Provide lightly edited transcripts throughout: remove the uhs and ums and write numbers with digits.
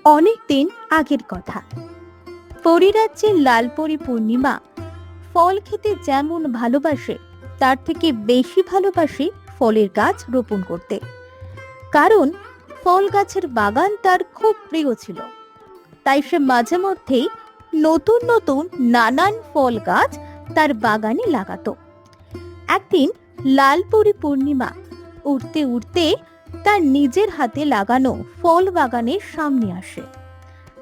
অনেক দিন আগের কথা। পরিরাজ্যের লালপরি পূর্ণিমা ফল খেতে যেমন ভালোবাসে, তার থেকে বেশি ভালোবাসে ফলের গাছ রোপণ করতে। কারণ ফল গাছের বাগান তার খুব প্রিয় ছিল। তাই সে মাঝে মধ্যেই নতুন নতুন নানান ফল গাছ তার বাগানে লাগাতো। একদিন লালপরি পূর্ণিমা উড়তে উড়তে তার নিজের হাতে লাগানো ফল বাগানের সামনে আসে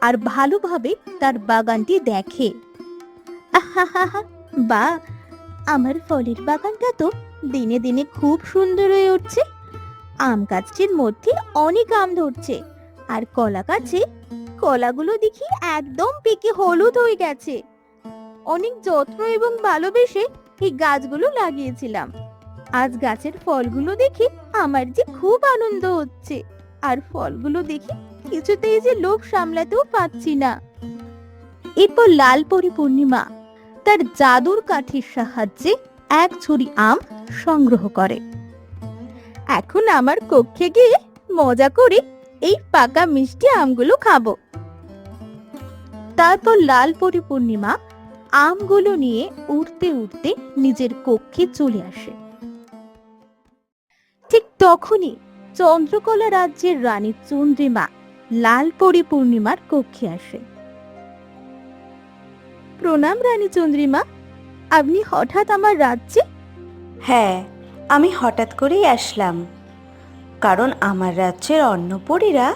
আর ভালোভাবে তার বাগানটি দেখে। আহাহাহা, বা, আমার ফলের বাগানটা তো দিনে দিনে খুব সুন্দর হয়ে উঠছে। আম গাছটির মধ্যে অনেক আম ধরছে, আর কলা গাছে কলাগুলো দেখি একদম পেকে হলুদ হয়ে গেছে। অনেক যত্ন এবং ভালোবেসে এই গাছগুলো লাগিয়েছিলাম। আজ গাছের ফলগুলো দেখে আমার যে খুব আনন্দ হচ্ছে, আর ফলগুলো দেখে কিছুতেই যে লোভ সামলাতেও পারছি না। এরপর লালপরি পূর্ণিমা তার জাদুর কাঠির সাহায্যে এক ঝুড়ি আম সংগ্রহ করে। এখন আমার কক্ষে গিয়ে মজা করে এই পাকা মিষ্টি আমগুলো খাবো। তারপর লালপরি পূর্ণিমা আমগুলো নিয়ে উড়তে উড়তে নিজের কক্ষে চলে আসে। ঠিক তখনই চন্দ্রকলা রাজ্যের রানী চন্দ্রিমা লালপরি পূর্ণিমার কক্ষে আসে। প্রণাম রানী চন্দ্রিমা, আপনি হঠাৎ আমার রাজ্যে? হ্যাঁ, আমি হঠাৎ করেই আসলাম, কারণ আমার রাজ্যের অন্নপরীরা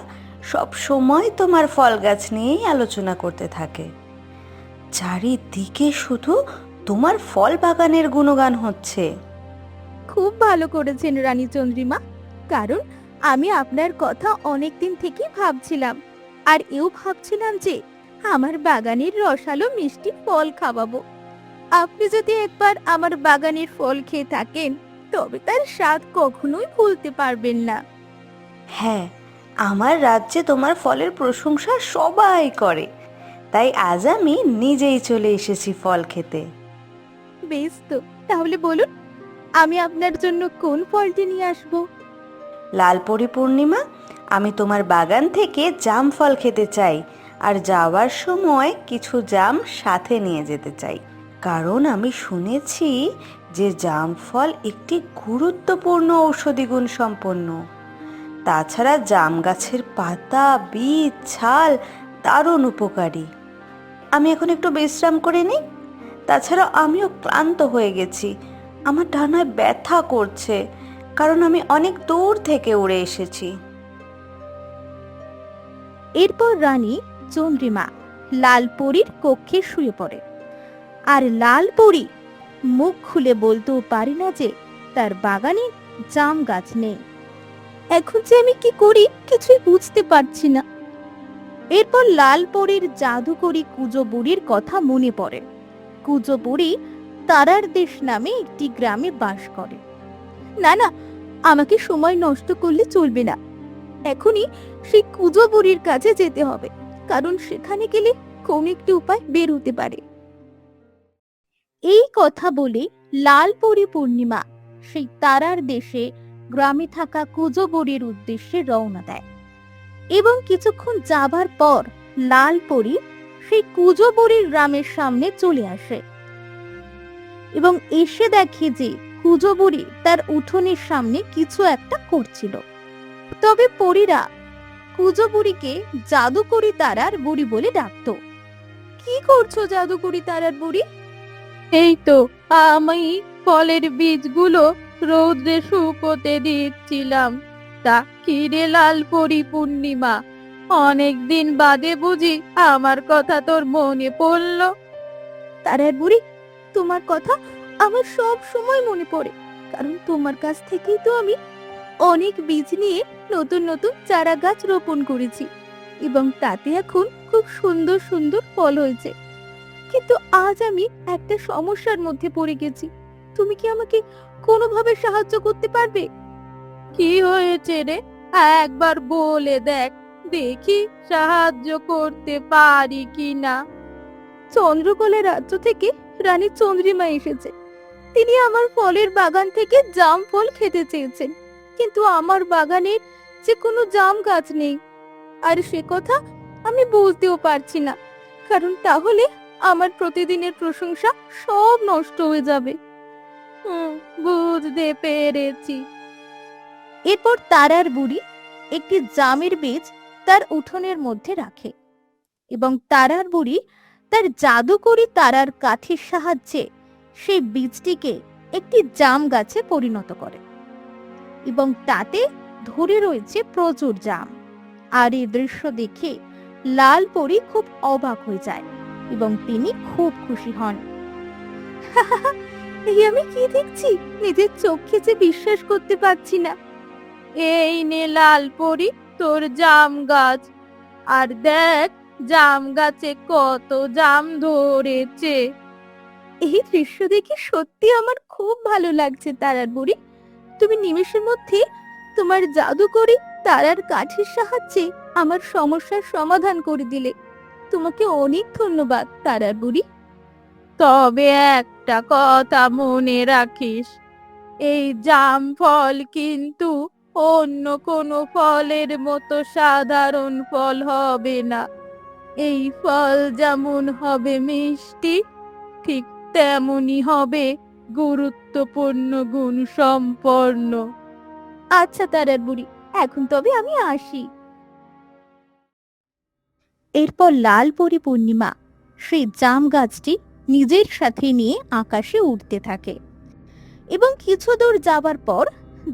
সব সময় তোমার ফল গাছ নিয়েই আলোচনা করতে থাকে। চারিদিকে শুধু তোমার ফল বাগানের গুণগান হচ্ছে। খুব ভালো করেছেন রানী চন্দ্রিমা, কারণ আমি আপনার কথা অনেকদিন থেকেই ভাবছিলাম, আর এও ভাবছিলাম যে আমার বাগানের রসালো মিষ্টি ফল খাওয়াবো। আপনি যদি একবার আমার বাগানের ফল খেয়ে থাকেন, তবে তার স্বাদ কখনোই ভুলতে পারবেন না। হ্যাঁ, আমার রাজ্যে তোমার ফলের প্রশংসা সবাই করে, তাই আজ আমি নিজেই চলে এসেছি ফল খেতে। বেশ তো, তাহলে বলুন, আমি আপনার জন্য কোন ফলটি নিয়ে আসবো? লালপরি পূর্ণিমা, আমি তোমার বাগান থেকে জাম ফল খেতে চাই, আর যাওয়ার সময় কিছু জাম সাথে নিয়ে যেতে চাই। কারণ আমি শুনেছি যে জাম ফল একটি গুরুত্বপূর্ণ ঔষধি গুণ সম্পন্ন। তাছাড়া জাম গাছের পাতা, বীজ, ছাল দারুণ উপকারী। আমি এখন একটু বিশ্রাম করে নিই। তাছাড়া আমিও ক্লান্ত হয়ে গেছি, আমার ডানায় ব্যথা করছে, কারণ আমি অনেক দূর থেকে উড়ে এসেছি। এরপর রানী চন্দ্রিমা লালপরীর কক্ষে শুয়ে পড়ে। আর লালপরী মুখ খুলে বলতেও পারে না যে তার বাগানে জাম গাছ নেই। এখন যে আমি কি করি কিছুই বুঝতে পারছি না। এরপর লালপরীর জাদুকরী কুজো বুড়ির কথা মনে পড়ে। কুজো বুড়ি তারার দেশ নামে একটি গ্রামে বাস করে। না না, আমাকে সময় নষ্ট করলে চলবে না। এখনই সেই কুজো বুড়ির কাছে যেতে হবে, কারণ সেখানে গেলে কোন একটি উপায় বের হতে পারে। এই কথা বলে লালপরি পূর্ণিমা সেই তারার দেশে গ্রামে থাকা কুজো বুড়ির উদ্দেশ্যে রওনা দেয়। এবং কিছুক্ষণ যাবার পর লালপরি সেই কুজো বুড়ির গ্রামের সামনে চলে আসে এবং এসে দেখে যে কুজো বুড়ি তার উঠোনের সামনে কিছু একটা করছিল। তবে পরীরা কুজো বুড়িকে জাদুকরি তারার বুড়ি বলে ডাকতো। কি করছো জাদুকরি তারার বুড়ি? এই তো, আমি ফলের বীজগুলো রৌদ্রে শুকোতে দিচ্ছিলাম। তা কি রে লালপরি পূর্ণিমা, অনেকদিন বাদে বুঝি আমার কথা তোর মনে পড়লো? তারার বুড়ি, তোমার কথা আমার সব সময় মনে পড়ে, কারণ তোমার কাছ থেকেই তো আমি অনেক বীজ নিয়ে নতুন নতুন চারা গাছ রোপণ করেছি, এবং তাতে এখন খুব সুন্দর সুন্দর ফল হয়েছে। কিন্তু আজ আমি একটা সমস্যার মধ্যে পড়ে গেছি। তুমি কি আমাকে কোনোভাবে সাহায্য করতে পারবে? কি হয়েছে রে, একবার বলে দেখ, দেখি সাহায্য করতে পারি কিনা। চন্দ্রকোলে রাজ্য থেকে রানী চন্দ্রিমা এসেছে। তিনি আমার ফলের বাগান থেকে জাম ফল খেতে চেয়েছেন, কিন্তু আমার বাগানের যে কোনো জাম গাছ নেই, আর সে কথা আমি বলতেও পারছি না, কারণ তাহলে আমার প্রতিদিনের প্রশংসা সব নষ্ট হয়ে যাবে। হুম, বুঝতে পেরেছি। এরপর তারার বুড়ি একটি জামের বীজ তার উঠোনের মধ্যে রাখে এবং তারার বুড়ি তার জাদুকরি তারার কাঠির সাহায্যে সেই বীজটিকে একটি জাম গাছে পরিণত করে এবং তাতে ধরে রয়েছে প্রচুর জাম। আর এই দৃশ্য দেখে লাল পরী খুব অবাক হয়ে যায় এবং তিনি খুব খুশি হন। এই আমি কি দেখছি, নিজের চোখে যে বিশ্বাস করতে পারছি না। এই নে লাল পরী তোর জাম গাছ, আর দেখ জাম গাছে কত জাম ধরেছে। এই দৃশ্য দেখে সত্যি আমার খুব ভালো লাগছে তারার বুড়ি। তুমি নিমেষের মধ্যে তোমার জাদুকরি তারার কাঠির সাহায্যে আমার সমস্যার সমাধান করে দিলে। তোমাকে অনেক ধন্যবাদ তারার বুড়ি। তবে একটা কথা মনে রাখিস, এই জাম ফল কিন্তু অন্য কোনো ফলের মতো সাধারণ ফল হবে না। এই ফল যেমন হবে মিষ্টি, ঠিক তেমনই হবে গুরুত্বপূর্ণ গুণ সম্পন্ন। আচ্ছা তারার বুড়ি, এখন তবে আমি আসি। এরপর লাল পরী পূর্ণিমা সেই জাম গাছটি নিজের সাথে নিয়ে আকাশে উড়তে থাকে এবং কিছু দূর যাবার পর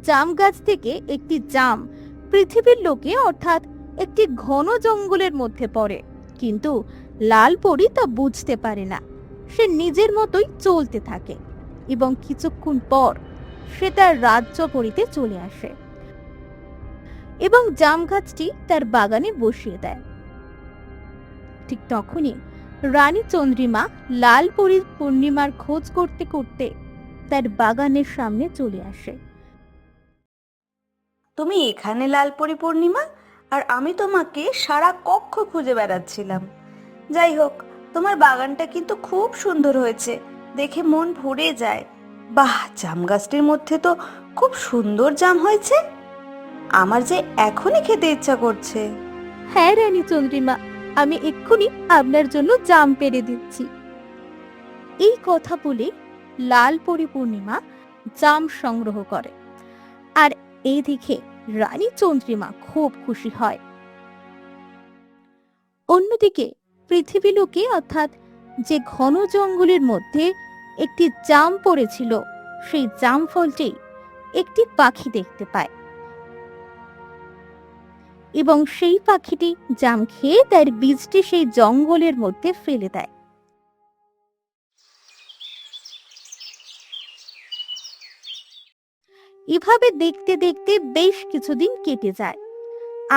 জাম গাছ থেকে একটি জাম পৃথিবীর লোকে অর্থাৎ একটি ঘন জঙ্গলের মধ্যে পড়ে। কিন্তু লাল পরী তা বুঝতে পারে না। সে নিজের মতোই চলতে থাকে এবং কিছুক্ষণ পর সে তার রাজ্য পরীতে চলে আসে এবং জাম গাছটি তার বাগানে বসিয়ে দেয়। ঠিক তখনই রানী চন্দ্রিমা লাল পরীর পূর্ণিমার খোঁজ করতে করতে তার বাগানের সামনে চলে আসে। তুমি এখানে লালপরি পূর্ণিমা? আর আমি তোমাকে সারা কক্ষ খুঁজে বেড়াচ্ছিলাম। যাই হোক, তোমার বাগানটা কিন্তু খুব সুন্দর হয়েছে, দেখে মন ভরে যায়। বাহ, জাম গাছটির মধ্যে তো খুব সুন্দর জাম হয়েছে। আমার যে এখনই খেতে ইচ্ছা করছে। হ্যাঁ রানী চন্দ্রিমা, আমি এক্ষুনি আপনার জন্য জাম পেড়ে দিচ্ছি। এই কথা বলে লাল পরী পূর্ণিমা জাম সংগ্রহ করে আর এই দেখে রানী চন্দ্রিমা খুব খুশি হয়। অন্যদিকে পৃথিবী লোকে অর্থাৎ যে ঘন জঙ্গলের মধ্যে একটি জাম পড়েছিল, সেই জাম ফলটি একটি পাখি দেখতে পায় এবং সেই পাখিটি জাম খেয়ে তার বীজটি সেই জঙ্গলের মধ্যে ফেলে দেয়। এভাবে দেখতে দেখতে বেশ কিছুদিন কেটে যায়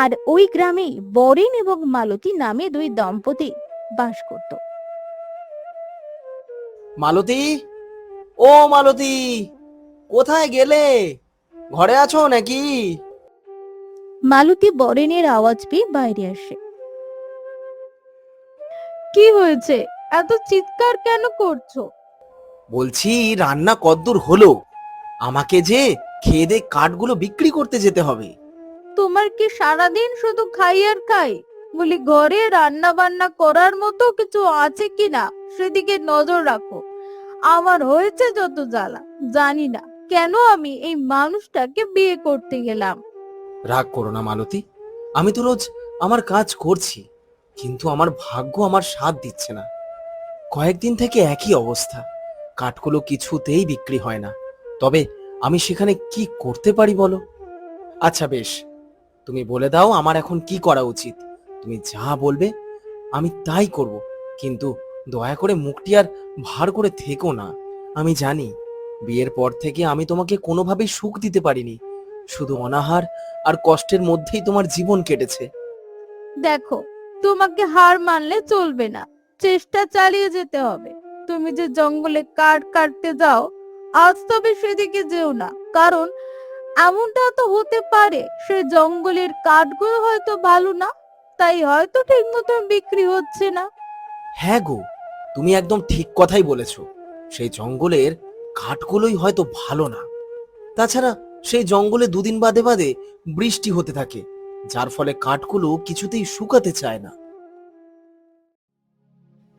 আর ওই গ্রামে বরেন এবং মালতী নামে দুই দম্পতি বাস করত। মালতী, ও মালতী, কোথায় গেলে? ঘরে আছো নাকি? মালতী বরেনের আওয়াজ পেয়ে বাইরে আসে। কি হয়েছে, এত চিৎকার কেন করছো? বলছি রান্না কদ্দূর হলো? আমাকে যে খেয়ে দে কাঠগুলো বিক্রি করতে যেতে হবে। তোমার কি সারাদিন শুধু খাই আর খাই? বলি ঘরে রান্না বান্না করার মতো কিছু আছে কিনা সেদিকে নজর রাখো। আমার হয়েছে যত জ্বালা, জানি না কেন আমি এই মানুষটাকে বিয়ে করতে গেলাম। রাগ করো না মালতী, আমি তো রোজ আমার কাজ করছি, কিন্তু আমার ভাগ্য আমার সাথ দিচ্ছে না। কয়েকদিন থেকে একই অবস্থা, কাঠগুলো কিছুতেই বিক্রি হয় না। তবে আমি সেখানে কি করতে পারি বলো? আচ্ছা বেশ, তুমি বলে দাও আমার এখন কি করা উচিত। তুমি যা বলবে আমি তাই করব, কিন্তু দয়া করে মুখটি আর ভার করে থেকো না। আমি জানি বিয়ের পর থেকে আমি তোমাকে কোনোভাবেই সুখ দিতে পারিনি, শুধু অনাহার আর কষ্টের মধ্যেই তোমার জীবন কেটেছে। দেখো, তোমাকে হার মানলে চলবে না, চেষ্টা চালিয়ে যেতে হবে। তুমি যে জঙ্গলে কাঠ কাটতে যাও, আজ তবে সেদিকে যেও না, কারণ এমনটা তো হতে পারে সে জঙ্গলের কাঠগুলো হয়তো ভালো না, তাই হয়তো ঠিক মতো বিক্রি হচ্ছে না। হ্যাঁ গো, তুমি একদম ঠিক কথাই বলেছো। সেই জঙ্গলের কাঠগুলোই হয়তো ভালো না। তাছাড়া সেই জঙ্গলে দুদিন বাদে বাদে বৃষ্টি হতে থাকে, যার ফলে কাঠগুলো কিছুতেই শুকাতে চায় না।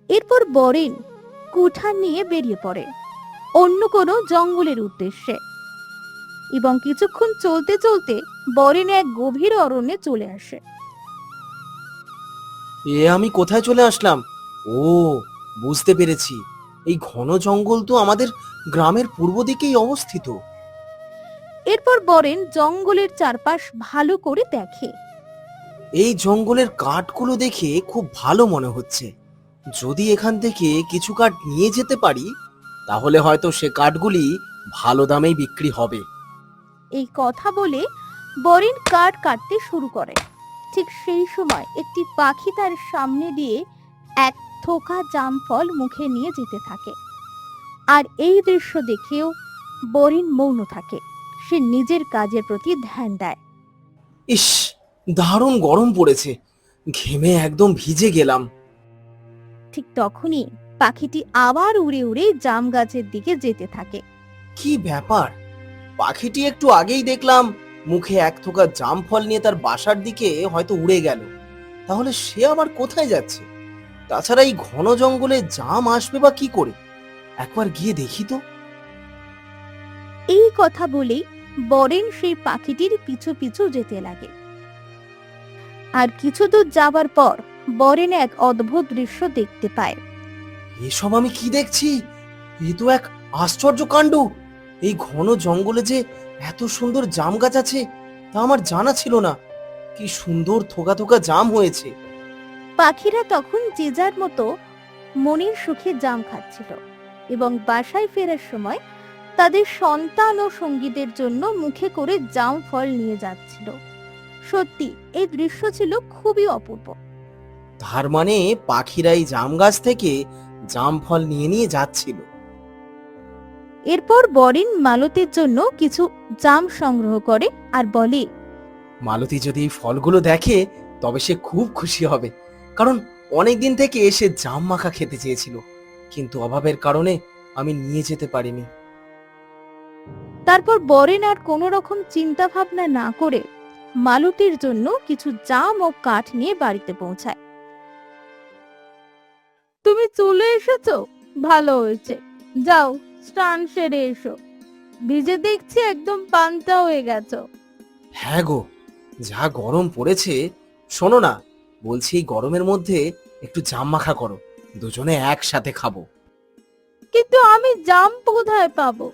এরপর বরেন কুঠার নিয়ে বেরিয়ে পড়ে অন্য কোনো জঙ্গলের উদ্দেশ্যে, এবং কিছুক্ষণ চলতে চলতে বরেন এক গভীর অরণ্যে চলে আসে। এ আমি কোথায় চলে আসলাম? ও, বুঝতে পেরেছি। এই ঘন জঙ্গল তো আমাদের গ্রামের পূর্ব দিকেই অবস্থিত। এরপর বরেন জঙ্গলের চারপাশ ভালো করে দেখে। এই জঙ্গলের কাঠগুলো দেখে খুব ভালো মনে হচ্ছে। যদি এখান থেকে কিছু কাঠ নিয়ে যেতে পারি, তাহলে হয়তো সে কাঠগুলি ভালো দামেই বিক্রি হবে। এই কথা বলে বরেন কাঠ কাটতে শুরু করে। ঠিক সেই সময় একটি পাখি তার সামনে দিয়ে এক থোকা জামফল মুখে নিয়ে যেতে থাকে। আর এই দৃশ্য দেখেও বরেন মৌন থাকে। সে নিজের কাজের প্রতি ধ্যান দেয়। ইস, দারুণ গরম পড়েছে, ঘেমে একদম ভিজে গেলাম। ঠিক তখনই পাখিটি আবার উড়ে উড়ে জাম গাছের দিকে যেতে থাকে। কি ব্যাপার? পাখিটি একটু আগেই দেখলাম মুখে এক থোকা জাম ফল নিয়ে তার বাসার দিকে হয়তো উড়ে গেল। তাহলে সে আবার কোথায় যাচ্ছে? তাছাড়া এই ঘন জঙ্গলে জাম আসবে বা কি করে? একবার গিয়ে দেখি তো। এই কথা বলেই বরেন সেই পাখিটির পিছু পিছু যেতে লাগে। আর কিছু দূর যাবার পর বরেন এক অদ্ভুত দৃশ্য দেখতে পায়। এসব আমি কি দেখছি? এ তো এক আশ্চর্য কাণ্ড। এই ঘন জঙ্গলে যে এত সুন্দর জাম গাছ আছে তা আমার জানা ছিল না। কি সুন্দর থোকা থোকা জাম হয়েছে। পাখিরা তখন যে যার মতো মনের সুখে জাম খাচ্ছিল এবং বাসায় ফেরার সময় তাদের সন্তান ও সঙ্গীদের জন্য মুখে করে জাম ফল নিয়ে যাচ্ছিল। সত্যি এই দৃশ্য ছিল খুবই অপূর্ব। তার মানে পাখিরা এই জাম গাছ থেকে জাম ফল নিয়ে নিয়ে যাচ্ছিল। এরপর বরেন মালতীর জন্য কিছু জাম সংগ্রহ করে আর বলে, মালতী যদি এই ফলগুলো দেখে তবে সে খুব খুশি হবে, কারণ অনেকদিন থেকে সে জাম মাখা খেতে চেয়েছিল, কিন্তু অভাবের কারণে আমি নিয়ে যেতে পারিনি। তারপর বরেন আর কোনো রকম চিন্তা ভাবনা না করে মালতীর জন্য কিছু জাম ও কাঠ নিয়ে বাড়িতে পৌঁছায়। তুমি চলে এসেছো, ভালো হয়েছে। যাও স্নান সেরে এসো, ভিজে দেখছি একদম পান্তা হয়ে গেছো। হ্যাঁ গো, যা গরম পড়েছে। শোনো না, বলছি এই গরমের মধ্যে একটু জাম মাখা করো, দুজনে একসাথে খাবো। কিন্তু আমি জাম কোথায় পাবো?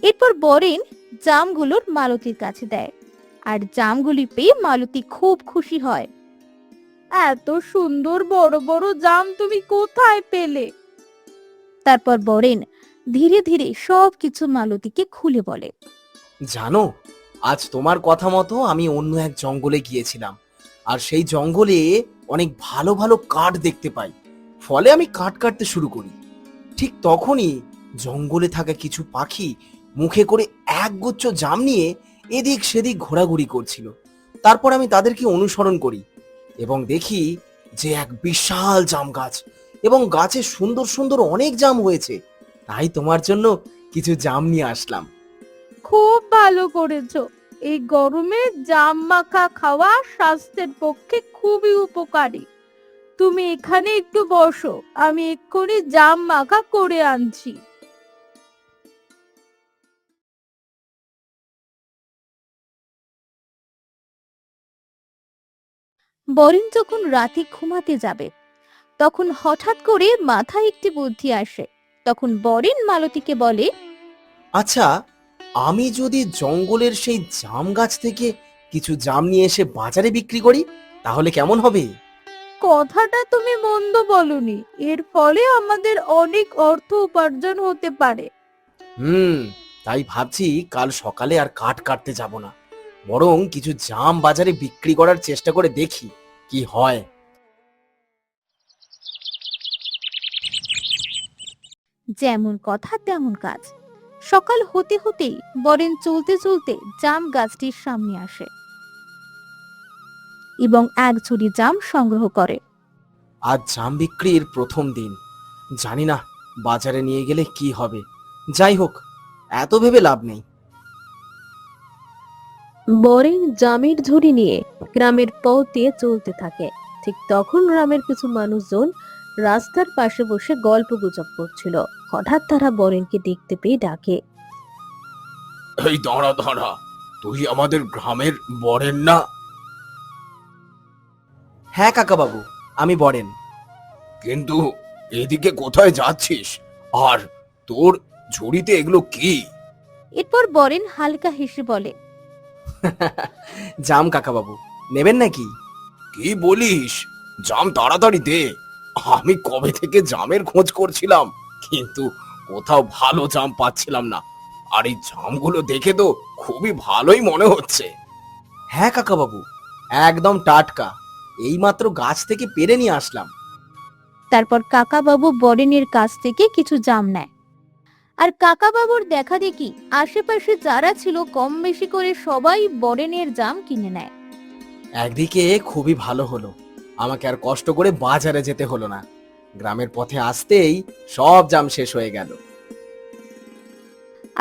এরপর বরেন জামগুলোর মালতীর কাছে দেয়, আর জামগুলি পেয়ে মালতী খুব খুশি হয়। এত সুন্দর বড় বড় জাম তুমি কোথায় পেলে? তারপর বরেন ধীরে ধীরে সবকিছু মালতীকে খুলে বলে। জানো, আজ তোমার কথা মতো আমি অন্য এক জঙ্গলে গিয়েছিলাম, আর সেই জঙ্গলে অনেক ভালো ভালো কাঠ দেখতে পাই। ফলে আমি কাঠ কাটতে শুরু করি। ঠিক তখনই জঙ্গলে থাকা কিছু পাখি মুখে করে একগুচ্ছ জাম নিয়ে এদিক সেদিক ঘোরাঘুরি করছিল। তারপর আমি তাদেরকে অনুসরণ করি এবং দেখি যে এক বিশাল জাম গাছ, এবং গাছে সুন্দর সুন্দর অনেক জাম হয়েছে। তাই তোমার জন্য কিছু জাম নিয়ে আসলাম। খুব ভালো করেছো। এই গরমে জাম মাখা খাওয়া স্বাস্থ্যের পক্ষে খুবই উপকারী। তুমি এখানে একটু বসো, আমি এক্ষুনি জাম মাখা করে আনছি। বরেন যখন রাতে ঘুমাতে যাবে তখন হঠাৎ করে মাথায় একটি বুদ্ধি আসে। তখন বরেন মালতীকে বলে, আচ্ছা, আমি যদি জঙ্গলের সেই জাম গাছ থেকে কিছু জাম নিয়ে এসে বাজারে বিক্রি করি, তাহলে কেমন হবে? কথাটা তুমি মন্দ বলনি, এর ফলে আমাদের অনেক অর্থ উপার্জন হতে পারে। হুম, তাই ভাবছি কাল সকালে আর কাঠ কাটতে যাব না, বরং কিছু জাম বাজারে বিক্রি করার চেষ্টা করে দেখি কি হয়। যেমন কথা তেমন কাজ। সকাল হতে হতেই বরেন চলতে চলতে জাম গাছটির সামনে আসে এবং এক ঝুড়ি জাম সংগ্রহ করে। আজ জাম বিক্রির প্রথম দিন, জানি না বাজারে নিয়ে গেলে কি হবে। যাই হোক, এত ভেবে লাভ নেই। বরেন জামের ঝুড়ি নিয়ে গ্রামের পথ দিয়ে চলতে থাকে। ঠিক তখন গ্রামের কিছু মানুষজন রাস্তার পাশে বসে গল্প গুজব করছিল। হঠাৎ তারা বরেনকে দেখতে পেয়ে ডাকে। এই দাঁড়া দাঁড়া, তুই আমাদের গ্রামের বরেন না? হ্যাঁ কাকা বাবু, আমি বরেন। কিন্তু এদিকে কোথায় যাচ্ছিস? আর তোর ঝুড়িতে এগুলো কি? এরপর বরেন হালকা হেসে বলে, জাম কাকা বাবু, নেবেন নাকি? কি বলিস? জাম তাড়াতাড়ি দে। আমি কবে থেকে জামের খোঁজ করছিলাম, কিন্তু কোথাও ভালো জাম পাচ্ছিলাম না। আর এই জামগুলো দেখে তো খুবই ভালোই মনে হচ্ছে। হ্যাঁ কাকা বাবু, একদম টাটকা, এইমাত্র গাছ থেকে পেড়ে নিয়ে আসলাম। তারপর কাকাবাবু বরেনের কাছ থেকে কিছু জাম নেয়। আর কাকাবাবুর দেখা দেখি আশেপাশে যারা ছিল কম বেশি করে সবাই বরেনের জাম কিনে নেয়। একদিকে খুবই ভালো হলো, আমাকে আর কষ্ট করে বাজারে যেতে হলো না। গ্রামের পথে আসতেই সব জাম শেষ হয়ে গেল।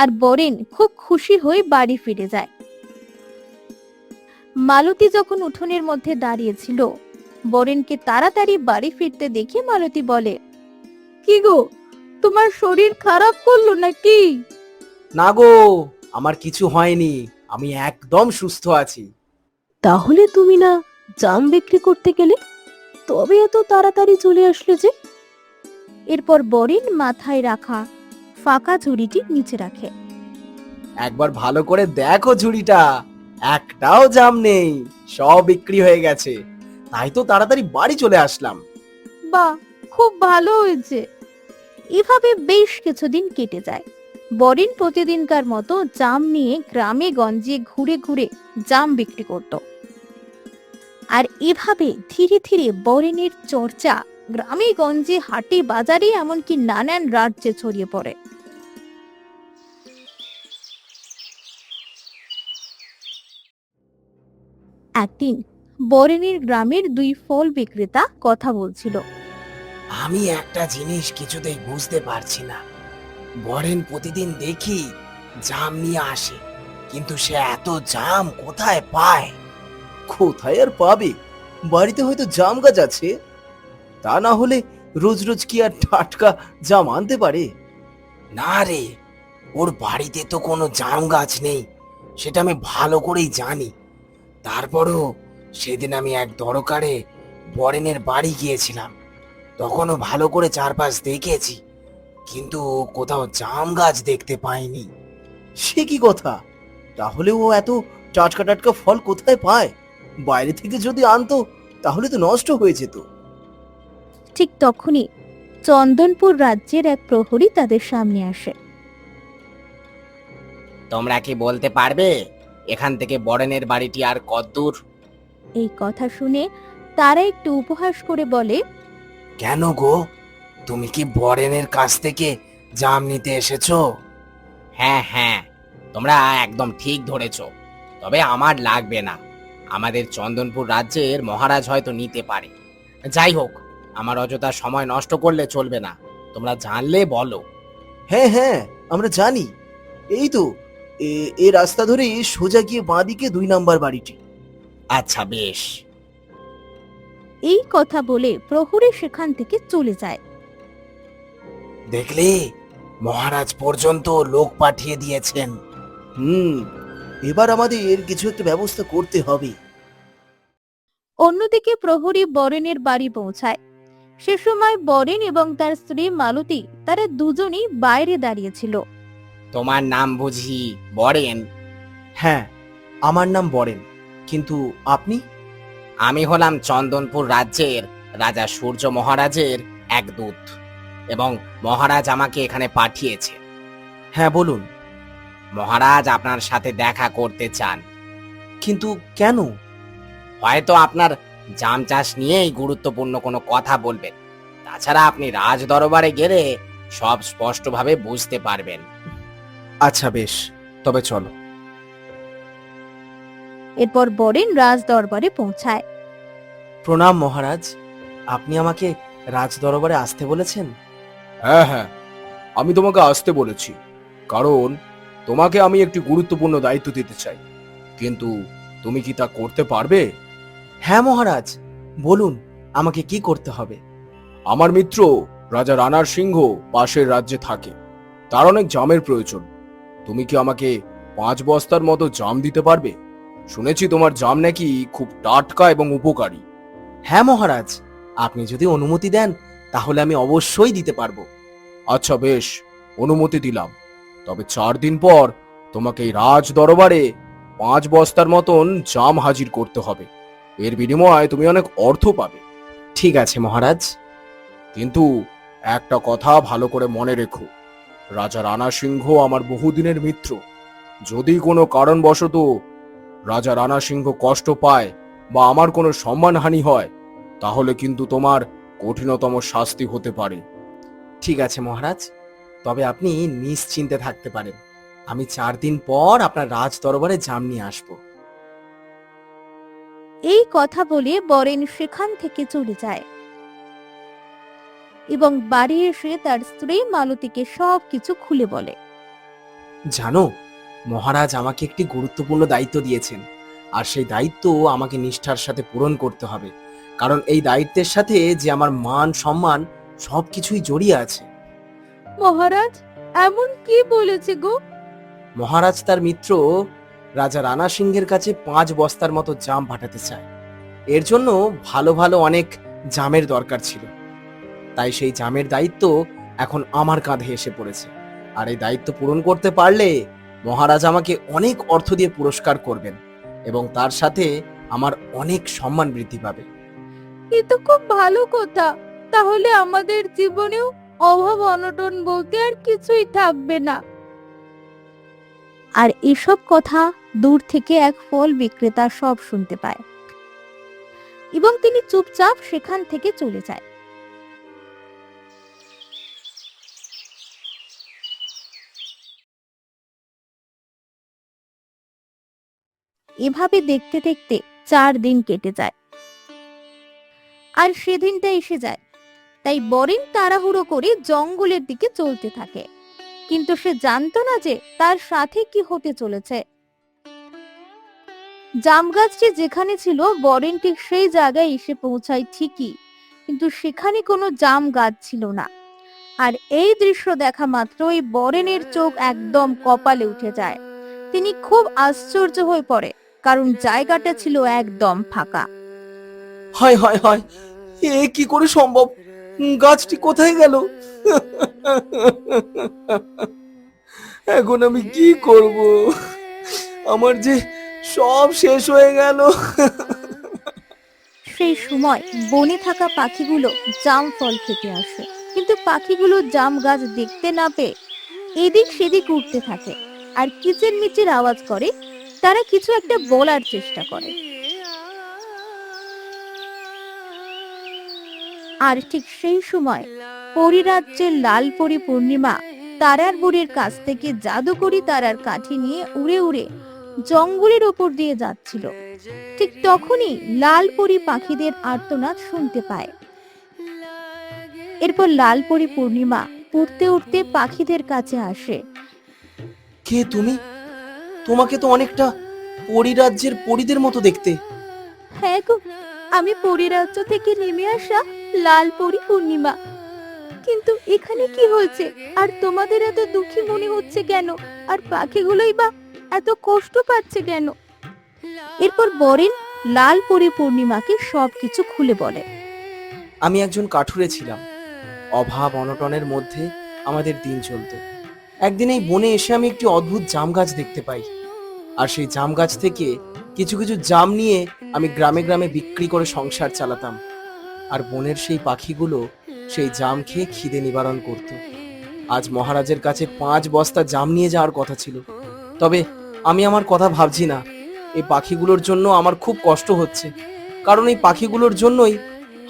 আর বরেন খুব খুশি হয়ে বাড়ি ফিরে যায়। মালতী যখন উঠোনের মধ্যে দাঁড়িয়েছিল, বরেনকে তাড়াতাড়ি বাড়ি ফিরতে দেখে মালতী বলে, কি গো, তোমার শরীর খারাপ করলো নাকি? না গো, আমার কিছু হয়নি, আমি একদম সুস্থ আছি। তাহলে তুমি না জাম বিক্রি করতে গেলে, তবে এত তাড়াতাড়ি চলে আসলে যে? এরপর বরেন মাথায় রাখা ফাঁকা ঝুড়িটি নিচে রাখে। একবার ভালো করে দেখো ঝুড়িটা, একটাও জাম নেই, সব বিক্রি হয়ে গেছে। তাই তো তাড়াতাড়ি বাড়ি চলে আসলাম। বাহ, খুব ভালো হয়েছে। এভাবে বেশ কিছুদিন কেটে যায়। বরেন প্রতিদিনকার মতো জাম নিয়ে গ্রামে গঞ্জে ঘুরে ঘুরে জাম বিক্রি করত। আর এভাবে ধীরে ধীরে বরেনের চর্চা গ্রামে গঞ্জে হাটে বাজারে এমনকি নানান রাজ্যে ছড়িয়ে পড়ে। একদিন বরেনের গ্রামের দুই ফল বিক্রেতা কথা বলছিল। আমি একটা জিনিস কিছুতেই বুঝতে পারছি না, বরেন প্রতিদিন দেখি জাম নিয়ে আসে, কিন্তু সে এত জাম কোথায় পায়? কোথায় আর পাবে, বাড়িতে হয়তো জাম গাছ আছে, তা না হলে রোজ রোজ কি আর টাটকা জাম আনতে পারে? না রে, ওর বাড়িতে তো কোনো জাম গাছ নেই, সেটা আমি ভালো করেই জানি। তারপরও সেদিন আমি এক দরকারে বরেনের বাড়ি গিয়েছিলাম, তখনও ভালো করে চারপাশ দেখেছি, কিন্তু কোথাও জাম গাছ দেখতে পাইনি। সে কি কথা? তাহলে ও এত টাটকা টাটকা ফল কোথায় পায়? বাইরে থেকে যদি আনতো তাহলে তো নষ্ট হয়ে যেত। ঠিক তখনই চন্দনপুর রাজ্যের এক প্রহরী তাদের সামনে আসে। তোমরা কি বলতে পারবে এখান থেকে বরেনের বাড়িটি আর কতদূর? এই কথা শুনে তারা একটু উপহাস করে বলে, কেন গো, তুমি কি বরেনের কাছ থেকে জাম নিতে এসেছো? হ্যাঁ হ্যাঁ, তোমরা একদম ঠিক ধরেছো, তবে আমার লাগবে না। আমাদের চন্দনপুর রাজ্যের মহারাজ হয়তো নিতে পারে। যাই হোক, আমার অযথা সময় নষ্ট করলে চলবে না, তোমরা জানলে বলো। হ্যাঁ হ্যাঁ, আমরা জানি, এই তো এই রাস্তা ধরে সোজা গিয়ে বাঁদিকে 2 নাম্বার বাড়িটি। আচ্ছা বেশ। এই কথা বলে প্রহরী সেখান থেকে চলে যায়। দেখলে, মহারাজ পর্যন্ত লোক পাঠিয়ে দিয়েছেন। এবার আমাদের কিছু একটা ব্যবস্থা করতে হবে। অন্যদিকে প্রহরী বরেনের বাড়ি পৌঁছায়। সে সময় বরেন এবং তার স্ত্রী মালতী তারা দুজনই বাইরে দাঁড়িয়েছিল। তোমার নাম বুঝি বরেন? হ্যাঁ, আমার নাম বরেন, কিন্তু আপনি? আমি হলাম চন্দনপুর রাজ্যের রাজা সূর্য মহারাজের এক দূত, এবং মহারাজ আমাকে এখানে পাঠিয়েছে। হ্যাঁ বলুন। মহারাজ আপনার সাথে দেখা করতে চান। কিন্তু কেন? হয়তো আপনার জাম চাষ নিয়েই গুরুত্বপূর্ণ কোনো কথা বলবেন। তাছাড়া আপনি রাজ দরবারে গেলে সব স্পষ্টভাবে বুঝতে পারবেন। আচ্ছা বেশ, তবে চলো। এরপর বরেন রাজ দরবারে পৌঁছায়। প্রণাম মহারাজ, আপনি আমাকে রাজ দরবারে আসতে বলেছেন? হ্যাঁ হ্যাঁ, আমি তোমাকে আসতে বলেছি, কারণ তোমাকে আমি একটি গুরুত্বপূর্ণ দায়িত্ব দিতে চাই। কিন্তু তুমি কি তা করতে পারবে? হ্যাঁ মহারাজ, বলুন আমাকে কি করতে হবে। আমার মিত্র রাজা রানার সিংহ পাশের রাজ্যে থাকে, তার অনেক জামের প্রয়োজন। তুমি কি আমাকে 5 বস্তার মতো জাম দিতে পারবে? শুনেছি তোমার জাম নাকি খুব টাটকা এবং উপকারী। হ্যাঁ মহারাজ, আপনি যদি অনুমতি দেন তাহলে আমি অবশ্যই দিতে পারবো। আচ্ছা বেশ, অনুমতি দিলাম। তবে 4 দিন পর তোমাকে এই রাজ দরবারে 5 বস্তার মতন জাম হাজির করতে হবে। এর বিনিময়ে তুমি অনেক অর্থ পাবে। ঠিক আছে মহারাজ। কিন্তু একটা কথা ভালো করে মনে রেখো, রাজা রানা সিংহ আমার বহুদিনের মিত্র। যদি কোনো কারণবশত রাজা রানা সিংহ কষ্ট পায় বা আমার কোনো সম্মানহানি হয়, তাহলে কিন্তু তোমার কঠিনতম শাস্তি হতে পারে। ঠিক আছে মহারাজ, তবে আপনি নিশ্চিন্তে থাকতে পারেন। আমি 4 দিন পর আপনার রাজ দরবারে জাম নিয়ে আসবো। এই কথা বলে বরেন সেখান থেকে চলে যায় এবং বাড়ি এসে তার স্ত্রী মালতীকে সবকিছু খুলে বলে। জানো, মহারাজ আমাকে একটি গুরুত্বপূর্ণ দায়িত্ব দিয়েছেন, আর সেই দায়িত্ব আমাকে নিষ্ঠার সাথে পূরণ করতে হবে। কারণ এই দায়িত্বের সাথে যে আমার মান সম্মান সবকিছুই জড়িয়ে আছে। মহারাজ এমন কি বলেছে গো? মহারাজ তার মিত্র রাজা রানা সিংহের কাছে 5 বস্তার মতো জাম পাঠাতে চায়। এর জন্য ভালো ভালো অনেক জামের দরকার ছিল। তাই সেই জামের দায়িত্ব এখন আমার কাঁধে এসে পড়েছে। আর এই দায়িত্ব পূরণ করতে পারলে মহারাজ আমাকে অনেক অর্থ দিয়ে পুরস্কার করবেন এবং তার সাথে আমার অনেক সম্মান বৃদ্ধি পাবে। এ তো খুব ভালো কথা। তাহলে আমাদের জীবনেও অভাব অনটন বলতে আর কিছুই থাকবে না। আর এসব কথা দূর থেকে এক ফল বিক্রেতা সব শুনতে পায় এবং তিনি চুপচাপ সেখান থেকে চলে যায়। এভাবে দেখতে দেখতে 4 দিন কেটে যায় আর সেদিনটা এসে যায়। তাই বরেন তাড়াহুড়ো করে জঙ্গলের দিকে চলতে থাকে, কিন্তু সে জানতো না যে তার সাথে কি হতে চলেছে। জাম গাছটি যেখানে ছিল বরেন ঠিক সেই জায়গায় এসে পৌঁছায় ঠিকই, কিন্তু সেখানে কোনো জাম গাছ ছিল না। আর এই দৃশ্য দেখা মাত্রই বরেনের চোখ একদম কপালে উঠে যায়। তিনি খুব আশ্চর্য হয়ে পড়ে, কারণ জায়গাটা ছিল একদম ফাঁকা। হয় হয় হয়, এ কি করে সম্ভব? গাছটি কোথায় গেল? এখন আমি কি করব? আমার যে সব শেষ হয়ে গেল। সেই সময় বনে থাকা পাখিগুলো জাম ফল খেতে আসে, কিন্তু পাখিগুলো জাম গাছ দেখতে না পেয়ে এদিক সেদিক উঠতে থাকে আর কিচিরমিচির আওয়াজ করে। তারা কিছু একটা বলার চেষ্টা করে। আর ঠিক সেই সময় পরিরাজ্যের লালপরি পূর্ণিমা তারার বুড়ির কাছ থেকে জাদুকরি তারার কাঠি নিয়ে উড়ে উড়ে জঙ্গলের ওপর দিয়ে যাচ্ছিল। ঠিক তখনই লালপরি পাখিদের আর্তনাদ শুনতে পায়। এরপর লালপরি পূর্ণিমা উড়তে উড়তে পাখিদের কাছে আসে। কে তুমি? তোমাকে তো অনেকটা পরিরাজ্যের পরিদের মতো দেখতে। হ্যাঁ গো, আমি পরিরাজ্য থেকে নেমে আসা লালপরি পূর্ণিমা। কিন্তু এখানে কি হয়েছে আর তোমাদের এত দুঃখী মনে হচ্ছে কেন? আর পাখিগুলোই বা এত কষ্ট পাচ্ছে কেন? এরপর বরেন লালপরি পূর্ণিমাকে সবকিছু খুলে বলে। আমি একজন কাঠুরে ছিলাম। অভাব অনটনের মধ্যে আমাদের দিন চলতো। একদিন এই বনে এসে আমি একটি অদ্ভুত জাম গাছ দেখতে পাই। আর সেই জাম গাছ থেকে কিছু কিছু জাম নিয়ে আমি গ্রামে গ্রামে বিক্রি করে সংসার চালাতাম। আর বনের সেই পাখিগুলো সেই জাম খেয়ে খিদে নিবারণ করত। আজ মহারাজের কাছে 5 বস্তা জাম নিয়ে যাওয়ার কথা ছিল। তবে আমি আমার কথা ভাবছি না। এই পাখিগুলোর জন্য আমার খুব কষ্ট হচ্ছে, কারণ এই পাখিগুলোর জন্যই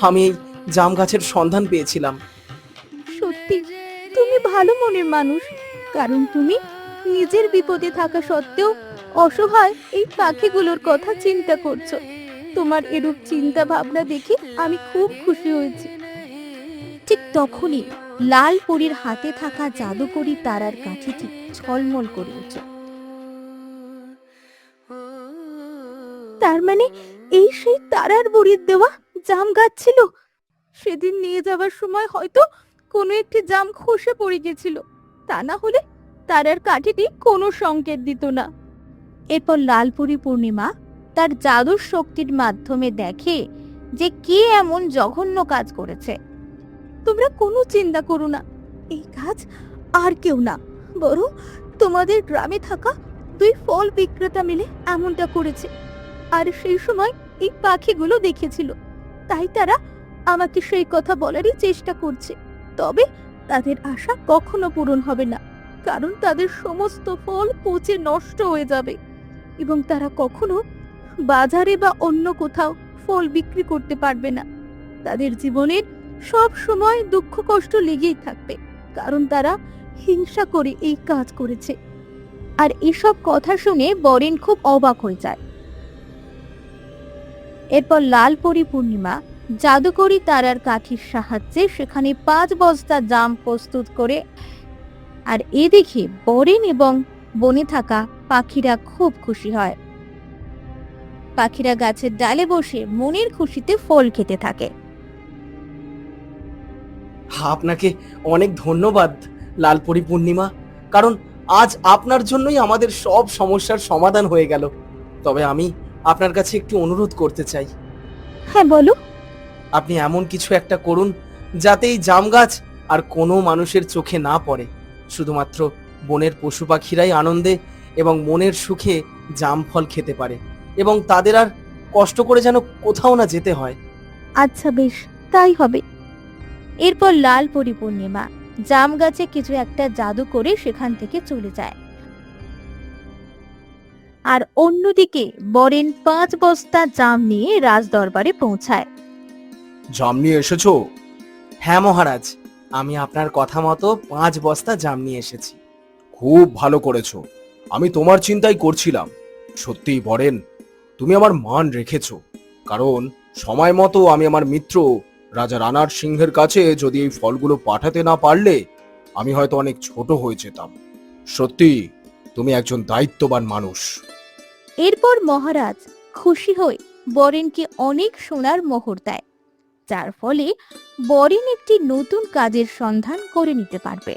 আমি এই জাম গাছের সন্ধান পেয়েছিলাম। সত্যি তুমি ভালো মনের মানুষ, কারণ তুমি নিজের বিপদে থাকা সত্ত্বেও অসহায় এই পাখিগুলোর কথা চিন্তা করছো। তোমার এরূপ চিন্তা ভাবনা দেখে আমি খুব খুশি হয়েছি। ঠিক তখনই লালপরীর হাতে থাকা জাদুকরি তারার কাঠিটি ঝলমল করে ওঠে। তার মানে এই সেই তারার বুড়ির দেওয়া জাম গাছ ছিল। সেদিন নিয়ে যাওয়ার সময় হয়তো কোনো একটি জাম খসে পড়ে গেছিল, তা না হলে তারার কাঠিটি কোনো সংকেত দিত না। এরপর লালপুরি পূর্ণিমা তার জাদুর শক্তির মাধ্যমে দেখে যে কে এমন জঘন্য কাজ করেছে। তোমরা কোনো চিন্তা করো না, এই কাজ আর কেউ না, বরং তোমাদের গ্রামে থাকা দুই ফল বিক্রেতা মিলে এমনটা করেছে। আর সেই সময় এই পাখিগুলো দেখেছিল, তাই তারা আমাকে সেই কথা বলারই চেষ্টা করছে। তবে তাদের আশা কখনো পূরণ হবে না, কারণ তাদের সমস্ত ফল পচে নষ্ট হয়ে যাবে এবং তারা কখনো বাজারে বা অন্য কোথাও ফল বিক্রি করতে পারবে না। তাদের জীবনের সব সময় দুঃখ কষ্ট লেগেই থাকবে, কারণ তারা হিংসা করে এই কাজ করেছে। আর এসব কথা শুনে বরেন খুব অবাক হয়ে যায়। এরপর লালপরি পূর্ণিমা জাদুকরি তারার কাঠির সাহায্যে সেখানে 5 বস্তা জাম প্রস্তুত করে, আর এ দেখে বরেন এবং বনে থাকা পাখিরা খুব খুশি হয়। পাখিরা গাছের ডালে বসে মনের খুশিতে ফল খেতে থাকে। আপনাকে অনেক ধন্যবাদ লালপরি পূর্ণিমা, কারণ আজ আপনার জন্যই আমাদের সব সমস্যার সমাধান হয়ে গেল। তবে আমি আপনার কাছে একটু অনুরোধ করতে চাই। হ্যাঁ বলো। আপনি এমন কিছু একটা করুন যাতে এই জাম গাছ আর কোনো মানুষের চোখে না পড়ে। শুধুমাত্র বনের পশু পাখিরাই আনন্দে এবং মনের সুখে জাম ফল খেতে পারে, এবং তাদের আর কষ্ট করে যেন কোথাও না যেতে হয়। আচ্ছা বেশ, তাই হবে। এরপর লালপরি পূর্ণিমা জাম গাছে কিছু একটা জাদু করে সেখান থেকে চলে যায়। আর অন্যদিকে বরেন 5 বস্তা জাম নিয়ে রাজ দরবারে পৌঁছায়। জাম নিয়ে এসেছো? হ্যাঁ মহারাজ, আমি আপনার কথা মতো 5 বস্তা জাম নিয়ে এসেছি। খুব ভালো করেছো, আমি তোমার চিন্তাই করছিলাম। সত্যিই বরেন, তুমি আমার মান রেখেছো, কারণ সময় মতো আমি আমার মিত্র রাজা রানার সিংহের কাছে যদি এই ফলগুলো পাঠাতে না পারলে আমি হয়তো অনেক ছোট হয়ে যেতাম। সত্যি তুমি একজন দায়িত্ববান মানুষ। এরপর মহারাজ খুশি হয়ে বরেনকে অনেক সোনার মোহর দেয়, যার ফলে বরেন একটি নতুন কাজের সন্ধান করে নিতে পারবে।